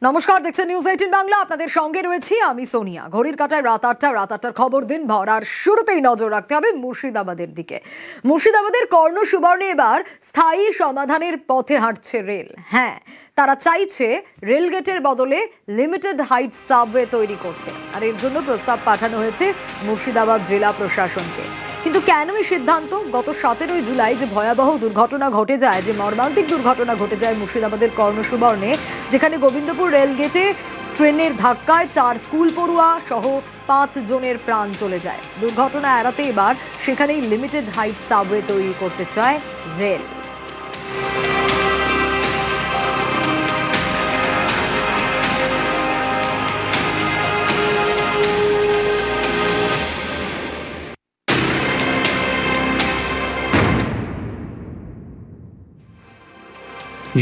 নমস্কার, দেখছেন নিউজ 18 বাংলা। আপনাদের সঙ্গে রয়েছি আমি সোনিয়া। ঘড়ির কাঁটায় রাত 8টার খবর দিন ভর। আর শুরুতেই নজর রাখতে হবে মুর্শিদাবাদের দিকে। মুর্শিদাবাদের কর্ণ সুবর্ণে এবার স্থায়ী সমাধানের পথে হাঁটছে রেল। হ্যাঁ, তারা চাইছে রেলগেটের বদলে লিমিটেড হাইট সাবওয়ে তৈরি করতে। আর এর জন্য প্রস্তাব পাঠানো হয়েছে মুর্শিদাবাদ জেলা প্রশাসনকে। কিন্তু কেন এই সিদ্ধান্ত? গত 17 জুলাই যে ভয়াবহ দুর্ঘটনা ঘটে যায়, যে মর্মান্তিক দুর্ঘটনা ঘটে যায় মুর্শিদাবাদের কর্ণ সুবর্ণে, যেখানে গোবিন্দপুর রেলগেটে ট্রেনের ধাক্কায় 4 স্কুল পড়ুয়া সহ 5 জনের প্রাণ চলে যায়। দুর্ঘটনা এড়াতে এবার সেখানেই লিমিটেড হাইট সাবওয়ে তৈরি করতে চায় রেল।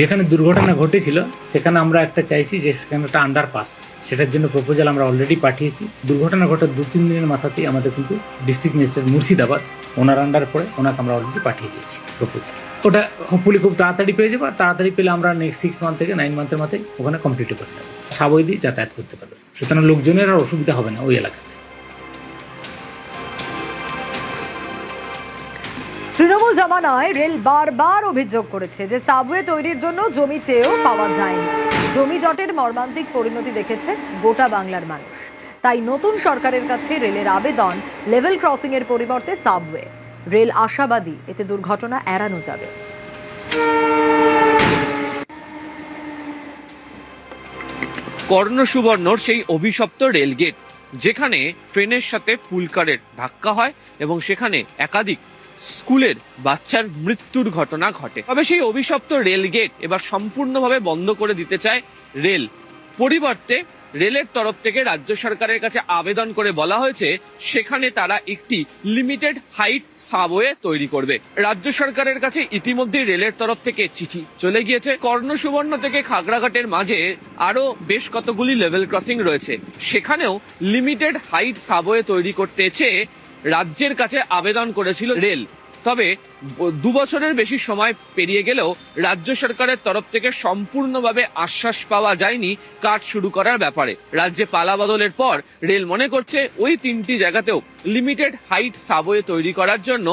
যেখানে দুর্ঘটনা ঘটেছিল সেখানে আমরা একটা চাইছি যে সেখানে একটা আন্ডারপাস, সেটার জন্য প্রপোজাল আমরা অলরেডি পাঠিয়েছি। দুর্ঘটনা ঘটার 2-3 দিনের মাথাতেই আমাদের কিন্তু ডিস্ট্রিক্ট ম্যাজিস্ট্রেট মুর্শিদাবাদ ওনার আন্ডার পড়ে, ওনাকে আমরা অলরেডি পাঠিয়ে দিয়েছি প্রপোজাল। ওটা হোপফুলি খুব তাড়াতাড়ি পেয়ে যাবো। আর তাড়াতাড়ি পেলে আমরা নেক্সট 6 মান্থ থেকে 9 মান্থের মাথায় ওখানে কমপ্লিট করে নেবো। সাবওয়ে দিয়ে যাতায়াত করতে পারবে, সুতরাং লোকজনের আর অসুবিধা হবে না ওই এলাকাতে। তৃণমূল জামানায় রেল বারবার অভিযোগ করেছে যে সাবওয়ে তৈরির জন্য জমি চেয়েও পাওয়া যায়নি। জমি জটের মর্মান্তিক পরিণতি দেখেছে গোটা বাংলার মানুষ। তাই নতুন সরকারের কাছে রেলের আবেদন লেভেল ক্রসিং এর পরিবর্তে সাবওয়ে। রেল আশাবাদী এতে দুর্ঘটনা এড়ানো যাবে। কর্ণ সুবর্ণর সেই অভিশপ্ত রেলগেট, যেখানে ট্রেনের সাথে পুলকারের ধাক্কা হয় এবং সেখানে একাধিক স্কুলের বাচ্চার মৃত্যুর ঘটনা ঘটে। তবে সেই অভিশপ্ত রেলগেট এবার সম্পূর্ণভাবে বন্ধ করে দিতে চায় রেল। পরিবর্তে রেলের তরফ থেকে রাজ্য সরকারের কাছে আবেদন করে বলা হয়েছে সেখানে তারা একটি লিমিটেড হাইট সাবওয়ে তৈরি করবে। রাজ্য সরকারের কাছে ইতিমধ্যেই রেলের তরফ থেকে চিঠি চলে গিয়েছে। কর্ণ সুবর্ণ থেকে খাগড়াঘাটের মাঝে আরো বেশ কতগুলি লেভেল ক্রসিং রয়েছে, সেখানেও লিমিটেড হাইট সাবওয়ে তৈরি করতে চেয়ে রাজ্যের কাছে আবেদন করেছিল রেল। তবে 2 বছরের বেশি সময় পেরিয়ে গেলেও রাজ্য সরকারের তরফ থেকে সম্পূর্ণভাবে আশ্বাস পাওয়া যায়নি কাজ শুরু করার ব্যাপারে। রাজ্যে পালা বদলের পর রেল মনে করছে ওই 3টি জায়গাতেও লিমিটেড হাইট সাবওয়ে তৈরি করার জন্য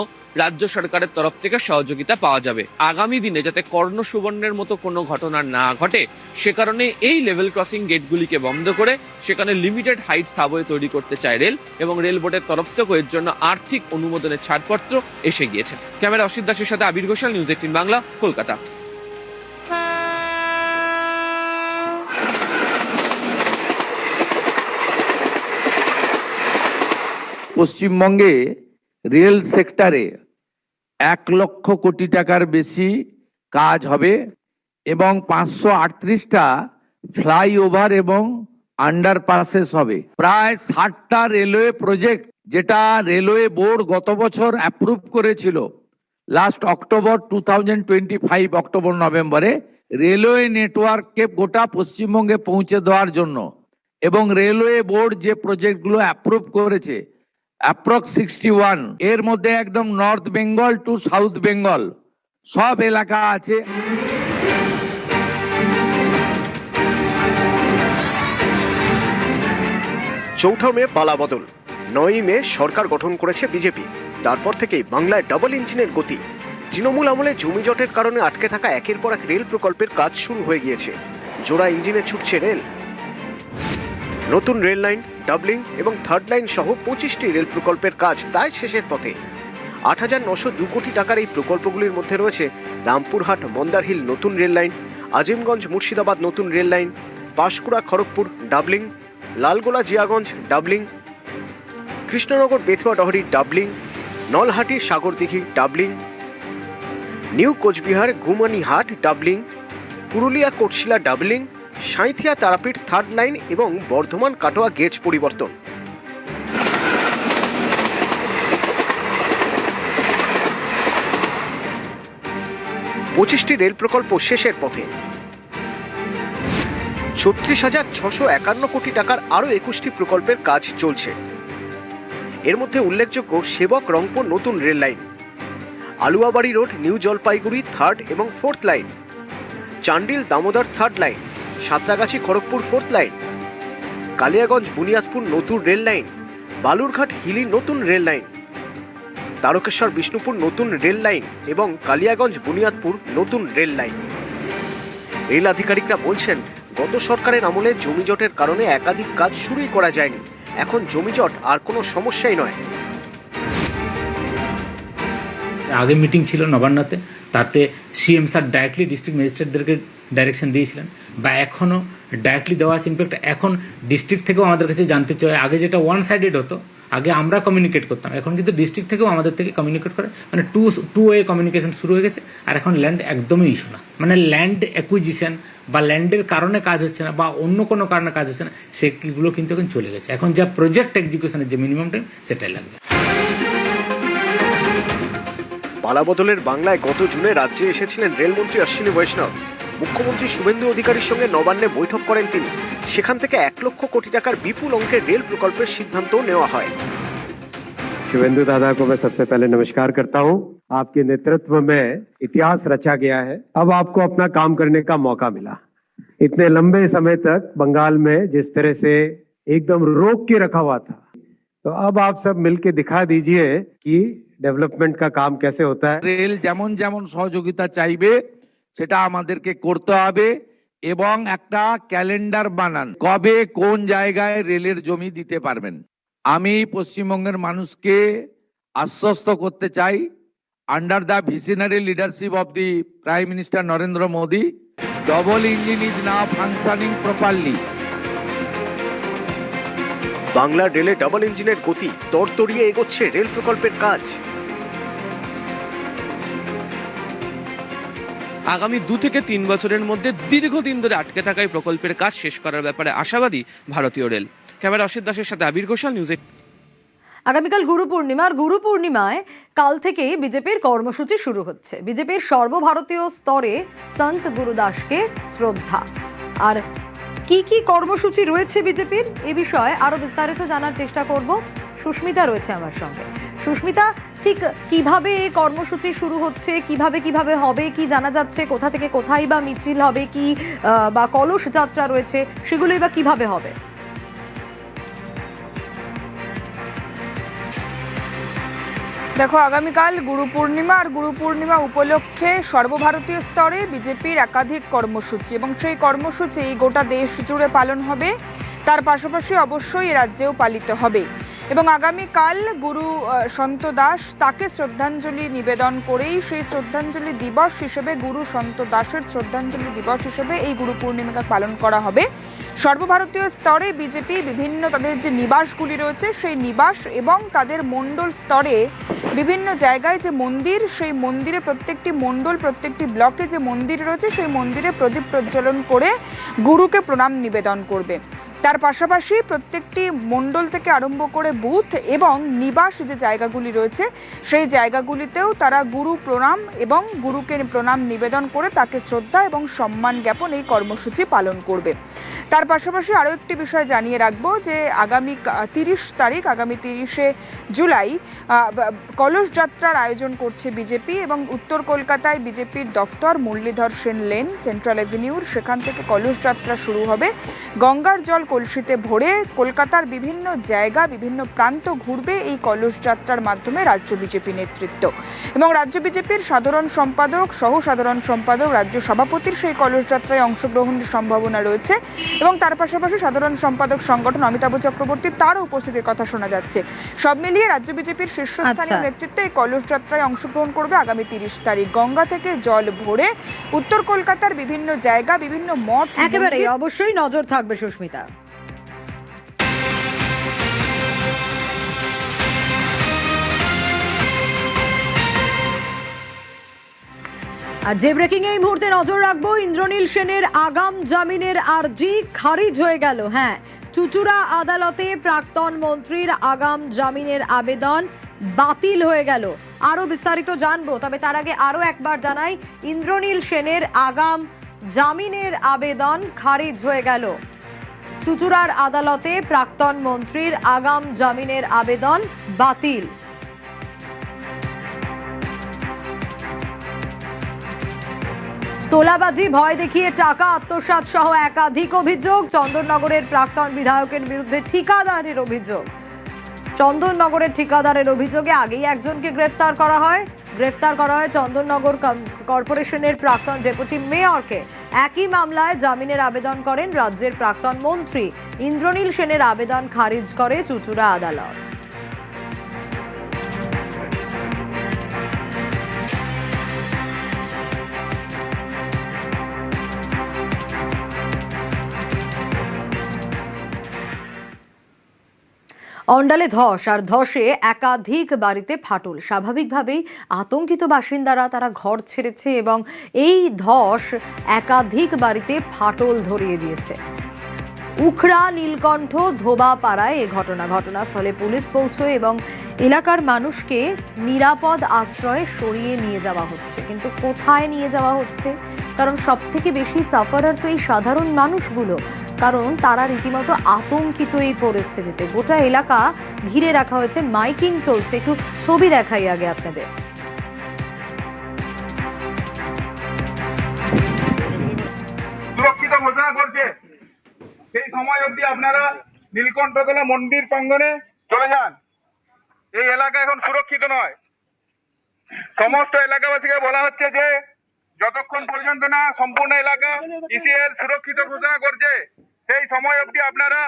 রাজ্য সরকারের তরফ থেকে সহযোগিতা পাওয়া যাবে। আগামী দিনে যাতে কর্ণ সুবর্ণের মতো কোনো ঘটনা না ঘটে, সে কারণে এই লেভেল ক্রসিং গেটগুলিকে বন্ধ করে সেখানে লিমিটেড হাইট সাবওয়ে তৈরি করতে চায় রেল, এবং রেল বোর্ডের তরফ থেকেও এর জন্য আর্থিক অনুমোদনের ছাড়পত্র এসে গিয়েছে। ক্যামেরা অসিত দাসের সাথে আবির ঘোষাল, নিউজ 18 বাংলা, কলকাতা। পশ্চিমবঙ্গে রেল সেক্টরে 1 লক্ষ কোটি টাকার বেশি কাজ হবে এবং 538টা ফ্লাইওভার এবং আন্ডারপাসেস হবে। প্রায় 60টা রেলওয়ে প্রজেক্ট, যেটা রেলওয়ে বোর্ড গত বছর অ্যাপ্রুভ করেছিল লাস্ট অক্টোবর 2025 অক্টোবর নভেম্বরে, রেলওয়ে নেটওয়ার্ককে গোটা পশ্চিমবঙ্গে পৌঁছে দেওয়ার জন্য। এবং রেলওয়ে বোর্ড যে প্রজেক্টগুলো অ্যাপ্রুভ করেছে অ্যাপ্রক্স 61, এর মধ্যে একদম north Bengal to south Bengal সব এলাকা আছে। 4 মে পালা বদল, 9 মে সরকার গঠন করেছে বিজেপি। তারপর থেকেই বাংলায় ডাবল ইঞ্জিনের গতি। তৃণমূল আমলে জমি জটের কারণে আটকে থাকা একের পর এক রেল প্রকল্পের কাজ শুরু হয়ে গিয়েছে। জোড়া ইঞ্জিনে ছুটছে রেল। নতুন রেল লাইন, ডাবলিং এবং থার্ড লাইন সহ 25টি রেল প্রকল্পের কাজ প্রায় শেষের পথে। 8,902 কোটি টাকার এই প্রকল্পগুলির মধ্যে রয়েছে রামপুরহাট মন্দারহিল নতুন রেল লাইন, আজিমগঞ্জ মুর্শিদাবাদ নতুন rail line, Panskura Kharagpur doubling, Lalgola Jiaganj doubling, Krishnanagar Bethua Dahari doubling, Nalhati Sagardighi doubling, new Coochbehar Ghumanihat doubling, Purulia Kotshila doubling, Sainthia Tarapith third line এবং বর্ধমান কাটোয়া গেজ পরিবর্তন। পঁচিশটি রেল প্রকল্প শেষের পথে। 36,651 কোটি টাকার আরো 21টি প্রকল্পের কাজ চলছে। এর মধ্যে উল্লেখযোগ্য সেবক রংপুর নতুন rail line, Aluabari road new Jalpaiguri third এবং fourth line, Chandil Damodar third line, Santragachi Kharagpur 4th line, Kaliaganj Buniadpur নতুন রেল লাইন, বালুরঘাট হিলি নতুন রেল লাইন, তারকেশ্বর বিষ্ণুপুর নতুন রেল লাইন এবং কালিয়াগঞ্জ বুনিয়াদপুর নতুন রেল লাইন। রেল আধিকারিকরা বলছেন, গত সরকারের আমলে জমিজটের কারণে একাধিক কাজ শুরুই করা যায়নি। এখন জমিজট আর কোনো সমস্যাই নয়। আগে মিটিং ছিল নবান্নতে, তাতে সিএম স্যার ডাইরেক্টলি ডিস্ট্রিক্ট ম্যাজিস্ট্রেটদেরকে ডাইরেকশন দিয়েছিলেন, বা এখনও ডাইরেক্টলি দেওয়া আছে। ইনফ্যাক্ট এখন ডিস্ট্রিক্ট থেকেও আমাদের কাছে জানতে চায়। আগে যেটা ওয়ান সাইডেড হতো, আগে আমরা কমিউনিকেট করতাম, এখন কিন্তু ডিস্ট্রিক্ট থেকেও আমাদের থেকে কমিউনিকেট করে, মানে টু ওয়ে কমিউনিকেশন শুরু হয়ে গেছে। আর এখন ল্যান্ড একদমই ইস্যু না, মানে ল্যান্ড অ্যাকুইজিশন বা ল্যান্ডের কারণে কাজ হচ্ছে না বা অন্য কোনো কারণে কাজ হচ্ছে না, সেগুলো কিন্তু এখন চলে গেছে। এখন যা প্রজেক্ট এক্সিকিউশনের যে মিনিমাম টাইম, সেটাই লাগবে। পালাবদলের বাংলায় গত জুনে রাজ্যে এসেছিলেন রেলমন্ত্রী অশ্বিনী বৈষ্ণব। মুখ্যমন্ত্রী শুভেন্দু অধিকারীর সঙ্গে নবান্নে বৈঠক করেন তিনি। সেখান থেকে 1 লক্ষ কোটি টাকার বিপুল অঙ্কের রেল প্রকল্পের সিদ্ধান্ত নেওয়া হয়। शुभेंदु दादा को मैं सबसे पहले नमस्कार करता हूं। आपके नेतृत्व में इतिहास रचा गया है। अब आपको अपना काम करने का मौका मिला। इतने लंबे समय तक बंगाल में जिस तरह से एकदम रोक के रखा हुआ था, तो अब आप सब मिलके दिखा दीजिए कि डेवलपमेंट का काम कैसे होता है। রেল যেমন যেমন সহযোগিতা চাইবে সেটা আমাদেরকে করতে হবে এবং একটা ক্যালেন্ডার বানান, কবে কোন জায়গায় রেলের জমি দিতে পারবেন। আমি পশ্চিমবঙ্গের মানুষকে আশ্বস্ত করতে চাই, under the visionary leadership of the prime minister Narendra Modi, double engine is now functioning properly. Bangla রেলে ডাবল ইঞ্জিনের গতি, তরতরিয়ে এগোচ্ছে রেল প্রকল্পের কাজ। আগামী 2 থেকে 3 বছরের মধ্যে দীর্ঘদিন ধরে আটকে থাকা এই প্রকল্পের কাজ শেষ করার ব্যাপারে আশাবাদী ভারতীয় রেল। ক্যামেরা অসিত দাসের সাথে আবির ঘোষাল, নিউজ 8। আগামীকাল গুরু পূর্ণিমা, আর গুরু পূর্ণিমায় কাল থেকেই বিজেপির কর্মসূচি শুরু হচ্ছে। বিজেপির সর্বভারতীয় স্তরে সন্ত গুরুদাসকে শ্রদ্ধা। আর কি কি কর্মসূচি রয়েছে বিজেপির, এ বিষয়ে আরো বিস্তারিত জানার চেষ্টা করব। সুস্মিতা রয়েছে আমার সঙ্গে। সুস্মিতা, ঠিক কিভাবে এই কর্মসূচি শুরু হচ্ছে, কিভাবে হবে, কি জানা যাচ্ছে, কোথা থেকে কোথায় বা মিছিল হবে, কি বা কলস যাত্রা রয়েছে, সেগুলোই বা কিভাবে হবে? দেখো, আগামীকাল গুরু পূর্ণিমা, আর গুরু পূর্ণিমা উপলক্ষে সর্বভারতীয় স্তরে বিজেপির একাধিক কর্মসূচি, এবং সেই কর্মসূচি গোটা দেশ জুড়ে পালন হবে। তার পাশাপাশি অবশ্যই রাজ্যেও পালিত হবে। এবং আগামীকাল গুরু সন্ত দাস, তাকে শ্রদ্ধাঞ্জলি নিবেদন করেই সেই শ্রদ্ধাঞ্জলি দিবস হিসেবে, গুরু সন্ত দাসের শ্রদ্ধাঞ্জলি দিবস হিসেবে এই গুরু পূর্ণিমাকে পালন করা হবে। সর্বভারতীয় স্তরে বিজেপি বিভিন্ন তাদের যে নিবাসগুলি রয়েছে, সেই নিবাস এবং তাদের মণ্ডল স্তরে বিভিন্ন জায়গায় যে মন্দির, সেই মন্দিরে প্রত্যেকটি মণ্ডল, প্রত্যেকটি ব্লকে যে মন্দির রয়েছে, সেই মন্দিরে প্রদীপ প্রজ্বলন করে গুরুকে প্রণাম নিবেদন করবে। তার পাশাপাশি প্রত্যেকটি মণ্ডল থেকে আরম্ভ করে বুথ এবং নিবাস যে জায়গাগুলি রয়েছে, সেই জায়গাগুলিতেও তারা গুরু প্রণাম এবং গুরুকে প্রণাম নিবেদন করে তাকে শ্রদ্ধা এবং সম্মান জ্ঞাপন এই কর্মসূচি পালন করবে। তার পাশাপাশি আরও একটি বিষয় জানিয়ে রাখবো যে আগামী 30 তারিখ, আগামী 30শে জুলাই কলস যাত্রার আয়োজন করছে বিজেপি। এবং উত্তর কলকাতায় বিজেপির দফতর মুরলীধর সেন লেন, সেন্ট্রাল অ্যাভিনিউর, সেখান থেকে কলস যাত্রা শুরু হবে। গঙ্গার জল কলসিতে ভরে কলকাতার বিভিন্ন জায়গা, বিভিন্ন প্রান্ত ঘুরবে এই কলস যাত্রার মাধ্যমে রাজ্য বিজেপি নেতৃত্ব। এবং রাজ্য বিজেপির সাধারণ সম্পাদক, সহ সাধারণ সম্পাদক, রাজ্য সভাপতির সেই কলস যাত্রায় অংশগ্রহণের সম্ভাবনা রয়েছে। এবং তার পাশাপাশি সাধারণ সম্পাদক সংগঠন অমিতাভ চক্রবর্তী, তারও উপস্থিতির কথা শোনা যাচ্ছে। সব মিলিয়ে রাজ্য বিজেপির শীর্ষস্থানীয় নেতৃত্ব এই কলস যাত্রায় অংশগ্রহণ করবে আগামী 30 তারিখ। গঙ্গা থেকে জল ভরে উত্তর কলকাতার বিভিন্ন জায়গা, বিভিন্ন মঠ, একেবারে অবশ্যই নজর থাকবে সুস্মিতা। আর যে ব্রেকিং এই মুহূর্তে নজর রাখবো, ইন্দ্রনীল সেনের আগাম জামিনের আর্জি খারিজ হয়ে গেল। হ্যাঁ, চুঁচুড়া আদালতে প্রাক্তন মন্ত্রীর আগাম জামিনের আবেদন বাতিল হয়ে গেল। আরো বিস্তারিত জানবো, তবে তার আগে আরো একবার জানাই, ইন্দ্রনীল সেনের আগাম জামিনের আবেদন খারিজ হয়ে গেল। চুঁচুড়ার আদালতে প্রাক্তন মন্ত্রীর আগাম জামিনের আবেদন বাতিল। তোলাবাজি, ভয় দেখিয়ে টাকা আত্মসাৎ সহ একাধিক অভিযোগ। চন্দননগরের প্রাক্তন বিধায়কের বিরুদ্ধে ঠিকাদারের অভিযোগ। চন্দননগরের ঠিকাদারের অভিযোগে আগেই একজনকে গ্রেফতার করা হয় চন্দননগর কর্পোরেশনের প্রাক্তন ডেপুটি মেয়রকে। একই মামলায় জামিনের আবেদন করেন রাজ্যের প্রাক্তন মন্ত্রী। ইন্দ্রনীল সেনের আবেদন খারিজ করে চুঁচুড়া আদালত। অন্ডালে ধস আর ধসে একাধিক বাড়িতে ফাটল। স্বাভাবিকভাবেই আতঙ্কিত বাসিন্দারা তারা ঘর ছেড়েছে এবং এই ধস একাধিক বাড়িতে ফাটল ধরিয়ে দিয়েছে। উখড়া, নীলকণ্ঠ, ধোবাপাড়ায় এ ঘটনাস্থলে পুলিশ পৌঁছয় এবং এলাকার মানুষকে নিরাপদ আশ্রয়ে সরিয়ে নিয়ে যাওয়া হচ্ছে। কিন্তু কোথায় নিয়ে যাওয়া হচ্ছে? কারণ সব থেকে বেশি সাফারার তো এই সাধারণ মানুষগুলো, কারণ তারা রীতিমতো আতঙ্কিত এই পরিস্থিতিতে। গোটা এলাকা ঘিরে রাখা হয়েছে, মাইকিং চলছে। একটু ছবি দেখাই আগে আপনাদের। সুরক্ষিত ঘোষণা করছে সেই সময় অবধি আপনারা নীলকণ্ঠতলা মন্দির প্রাঙ্গণে চলে যান। এই এলাকা এখন সুরক্ষিত নয়। সমস্ত এলাকাবাসীকে বলা হচ্ছে যে যতক্ষণ পর্যন্ত না সম্পূর্ণ এলাকা ইসিআর সুরক্ষিত ঘোষণা করছে সেই সময় অবধি আপনারা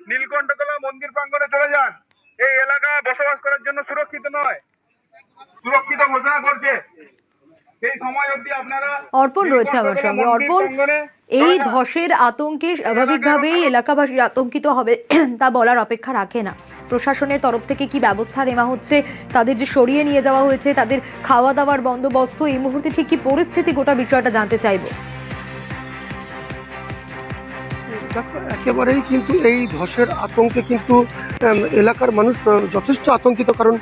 নীলকণ্ঠতলা মন্দির প্রাঙ্গণে চলে যান। এই এলাকা বসবাস করার জন্য সুরক্ষিত নয়। সুরক্ষিত ঘোষণা করছে সেই সময় অবধি আপনারা। অর্পণ রয়েছে আমার সঙ্গে। অর্পণ, এই ধসের আতঙ্কে স্বাভাবিকভাবেই এলাকাবাসী আতঙ্কিত হবে তা বলার অপেক্ষা রাখে না। প্রশাসনের তরফ থেকে কি ব্যবস্থা নেওয়া হচ্ছে? তাদের যে সরিয়ে নিয়ে যাওয়া হয়েছে, তাদের খাওয়া দাওয়ার বন্দোবস্ত, এই মুহূর্তে ঠিক কি পরিস্থিতি, গোটা বিষয়টা জানতে চাইবো। একেবারেই কিন্তু এই ধসের আতঙ্কে কিন্তু এলাকার মানুষ যথেষ্ট আতঙ্কিত, কারণ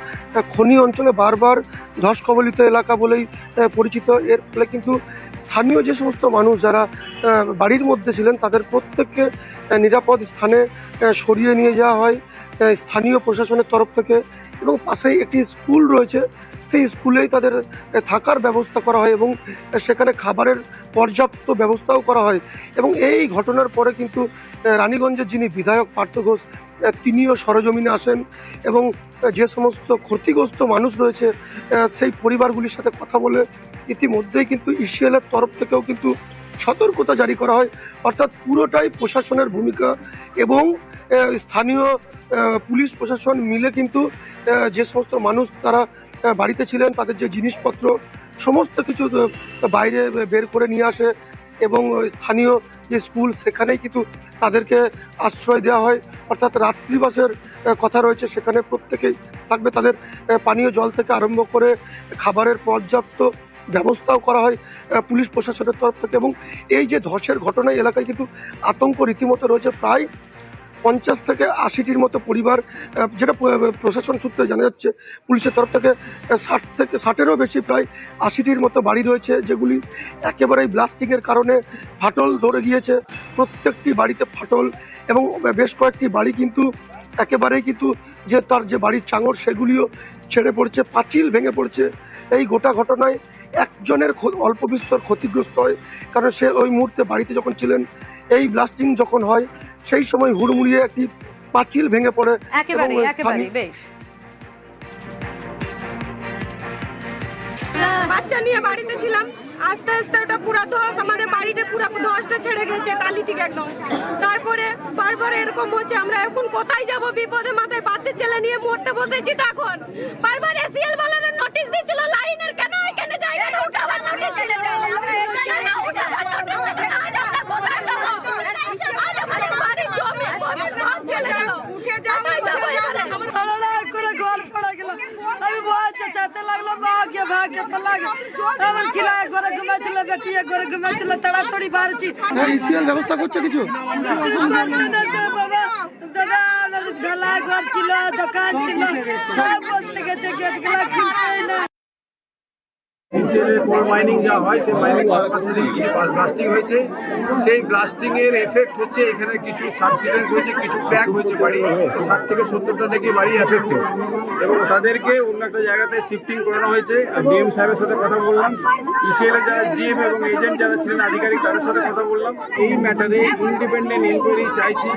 খনি অঞ্চলে বারবার ধস কবলিত এলাকা বলেই পরিচিত। এর ফলে কিন্তু স্থানীয় যে সমস্ত মানুষ যারা বাড়ির মধ্যে ছিলেন তাদের প্রত্যেককে নিরাপদ স্থানে সরিয়ে নিয়ে যাওয়া হয় স্থানীয় প্রশাসনের তরফ থেকে। এবং পাশেই একটি স্কুল রয়েছে, সেই স্কুলেই তাদের থাকার ব্যবস্থা করা হয় এবং সেখানে খাবারের পর্যাপ্ত ব্যবস্থাও করা হয়। এবং এই ঘটনার পরে কিন্তু রানীগঞ্জের যিনি বিধায়ক পার্থ ঘোষ তিনিও সরজমিনে আসেন এবং যে সমস্ত ক্ষতিগ্রস্ত মানুষ রয়েছে সেই পরিবারগুলির সাথে কথা বলে ইতিমধ্যেই কিন্তু ইসিএলের তরফ থেকেও কিন্তু সতর্কতা জারি করা হয়। অর্থাৎ পুরোটাই প্রশাসনের ভূমিকা এবং স্থানীয় পুলিশ প্রশাসন মিলে কিন্তু যে সমস্ত মানুষ তারা বাড়িতে ছিলেন তাদের যে জিনিসপত্র সমস্ত কিছু বাইরে বের করে নিয়ে আসে এবং স্থানীয় যে স্কুল সেখানেই কিন্তু তাদেরকে আশ্রয় দেওয়া হয়। অর্থাৎ রাত্রিবাসের কথা রয়েছে, সেখানে প্রত্যেকেই থাকবে। তাদের পানীয় জল থেকে আরম্ভ করে খাবারের পর্যাপ্ত ব্যবস্থাও করা হয় পুলিশ প্রশাসনের তরফ থেকে। এবং এই যে ধসের ঘটনায় এলাকায় কিন্তু আতঙ্ক রীতিমতো রয়েছে। প্রায় 50 থেকে 80টির মতো পরিবার, যেটা প্রশাসন সূত্রে জানা যাচ্ছে, পুলিশের তরফ থেকে 60-এরও বেশি, প্রায় 80টির মতো বাড়ি রয়েছে যেগুলি একেবারেই ব্লাস্টিংয়ের কারণে ফাটল ধরে গিয়েছে। প্রত্যেকটি বাড়িতে ফাটল এবং বেশ কয়েকটি বাড়ি কিন্তু একেবারেই কিন্তু যে তার যে বাড়ির চাঙড় সেগুলিও ছেড়ে পড়ছে, পাঁচিল ভেঙে পড়ছে। এই গোটা ঘটনায় একজনের অল্প বিস্তর ক্ষতিগ্রস্ত হয়, কারণ সে ওই মুহূর্তে বাড়িতে যখন ছিলেন, এই ব্লাস্টিং যখন হয় সেই সময় হুড়মুড়িয়ে একটি পাঁচিল ভেঙে পড়ে। একেবারে বেশ। বাচ্চা নিয়ে বাড়িতে ছিলাম, আস্তে আস্তে ওটা পুরো ধস, আমাদের বাড়িতে পুরো ধসটা ছেড়ে গেছে টালি থেকে একদম। তারপরে বারবার এরকম হচ্ছে, আমরা এখন কোথায় যাব? বিপদে মাথায় বাচ্চা ছেলে নিয়ে মরতে বসেছি। তখন বারবার এসিএল বলার নোটিশ দিয়েছিল লাইনের, কেন এখানে জায়গা না উঠাবার নোটিশ দিয়েছিল। আমি ভয় চেঁচাতে লাগলাম, ভাগ্য ভাগ্য লাগে। আমার ছেলে ঘরে ঘুমাচ্ছিল, বেটি ঘরে ঘুমাচ্ছিল, তাড়াতাড়ি বাড়ছি। ইসিএল ব্যবস্থা করছে কিছু করছে না বাবা। দাদা আমাদের ঢালা ঘর ছিল, দোকান ছিল, সব বসে গেছে, গেট গুলা খুলছে না। ইসিএলের কোল মাইনিং যা হয় সেই মাইনিং পারপাসে ব্লাস্টিং হয়েছে, সেই ব্লাস্টিং এর এফেক্ট হচ্ছে এখানে কিছু সাবসিডেন্স হয়েছে, কিছু ক্র্যাক হয়েছে বাড়ি, 60 থেকে 70টা নাকি বাড়ি এফেক্টেড এবং তাদেরকে অন্য একটা জায়গাতে শিফটিং করানো হয়েছে। ডিএম সাহেবের সাথে কথা বললাম, ইসিএল এর যারা জিএম এবং এজেন্ট যারা ছিলেন আধিকারিক তাদের সাথে কথা বললাম। এই ম্যাটারে ইন্ডিপেন্ডেন্ট ইনকোয়ারি চাইছি,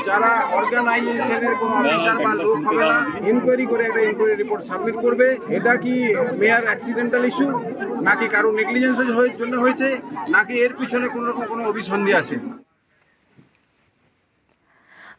যারা অর্গানাইজেশনের কোনো অফিসার বা লোক হবে না, ইনকোয়ারি করে একটা ইনকোয়ারি রিপোর্ট সাবমিট করবে। এটা কি মেয়ার অ্যাক্সিডেন্টাল ইস্যু নাকি কারো নেগলিজেন্সের জন্য হয়েছে নাকি এর পিছনে কোনো রকম কোনো অভিসন্ধি আছে?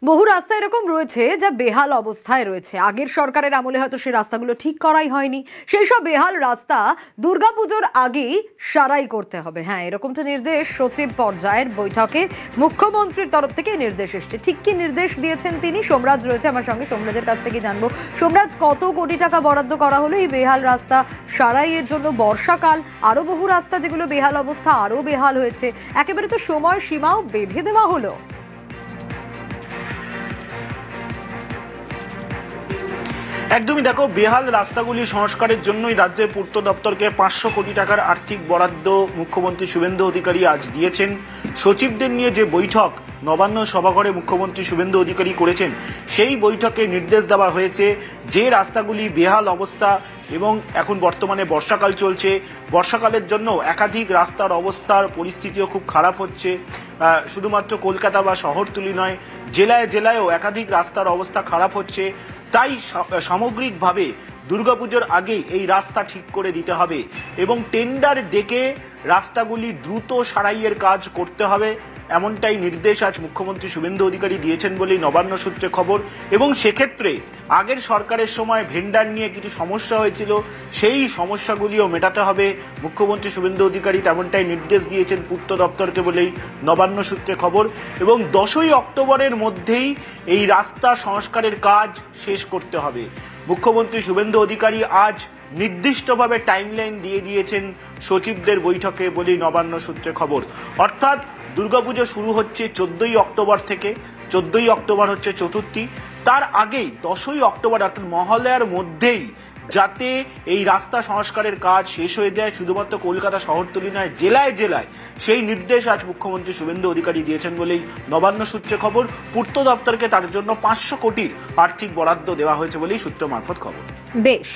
বহু রাস্তা এরকম রয়েছে যা বেহাল অবস্থায় রয়েছে। আগের সরকারের আমলে হয়তো সেই রাস্তাগুলো ঠিক করাই হয়নি। সেই সব বেহাল রাস্তা দুর্গাপুজোর আগেই সারাই করতে হবে। হ্যাঁ, এরকমটা নির্দেশ সচিব পর্যায়ের বৈঠকে মুখ্যমন্ত্রীর তরফ থেকে নির্দেশ এসছে। ঠিক কি নির্দেশ দিয়েছেন তিনি? সোমরাজ রয়েছে আমার সঙ্গে, সোমরাজের কাছ থেকে জানবো। সোমরাজ, কত কোটি টাকা বরাদ্দ করা হলো এই বেহাল রাস্তা সারাইয়ের জন্য? বর্ষাকাল, আরো বহু রাস্তা যেগুলো বেহাল অবস্থা, আরো বেহাল হয়েছে, একেবারে তো সময় সীমাও বেঁধে দেওয়া হলো। একদমই, দেখো, বেহাল রাস্তাগুলি সংস্কারের জন্যই রাজ্যের পূর্ত দপ্তরকে 500 কোটি টাকার আর্থিক বরাদ্দ মুখ্যমন্ত্রী শুভেন্দু অধিকারী আজ দিয়েছেন। সচিবদের নিয়ে যে বৈঠক নবান্ন সভাঘরে মুখ্যমন্ত্রী শুভেন্দু অধিকারী করেছেন, সেই বৈঠকে নির্দেশ দেওয়া হয়েছে যে রাস্তাগুলি বেহাল অবস্থা এবং এখন বর্তমানে বর্ষাকাল চলছে, বর্ষাকালের জন্য একাধিক রাস্তার অবস্থার পরিস্থিতিও খুব খারাপ হচ্ছে। শুধুমাত্র কলকাতা বা শহরতলি নয়, জেলায় জেলায়ও একাধিক রাস্তার অবস্থা খারাপ হচ্ছে। তাই সামগ্রিকভাবে দুর্গাপুজোর আগেই এই রাস্তা ঠিক করে দিতে হবে এবং টেন্ডার ডেকে রাস্তাগুলি দ্রুত সারাইয়ের কাজ করতে হবে, এমনটাই নির্দেশ আজ মুখ্যমন্ত্রী শুভেন্দু অধিকারী দিয়েছেন বলেই নবান্ন সূত্রে খবর। এবং সেক্ষেত্রে আগের সরকারের সময় ভেন্ডার নিয়ে কিছু সমস্যা হয়েছিল, সেই সমস্যাগুলিও মেটাতে হবে মুখ্যমন্ত্রী শুভেন্দু অধিকারী, তেমনটাই নির্দেশ দিয়েছেন পূর্ত দপ্তরকে বলেই নবান্ন সূত্রে খবর। এবং 10ই অক্টোবরের মধ্যেই এই রাস্তা সংস্কারের কাজ শেষ করতে হবে। মুখ্যমন্ত্রী শুভেন্দু অধিকারী আজ নির্দিষ্টভাবে টাইমলাইন দিয়ে দিয়েছেন সচিবদের বৈঠকে বলেই নবান্ন সূত্রে খবর। অর্থাৎ দুর্গাপুজো শুরু হচ্ছে 14ই অক্টোবর থেকে, 14ই অক্টোবর হচ্ছে চতুর্থী, তার আগেই 10ই অক্টোবর অর্থাৎ মহালয়ার মধ্যেই যাতে এই রাস্তা সংস্কারের কাজ শেষ হয়ে যায়, শুধুমাত্র কলকাতা শহরতলি নয়, জেলায় জেলায়, সেই নির্দেশ আজ মুখ্যমন্ত্রী শুভেন্দু অধিকারী দিয়েছেন বলেই নবান্ন সূত্রে খবর। পূর্ত দপ্তরকে তার জন্য 500 কোটির আর্থিক বরাদ্দ দেওয়া হয়েছে বলেই সূত্র মারফত খবর। বেশ।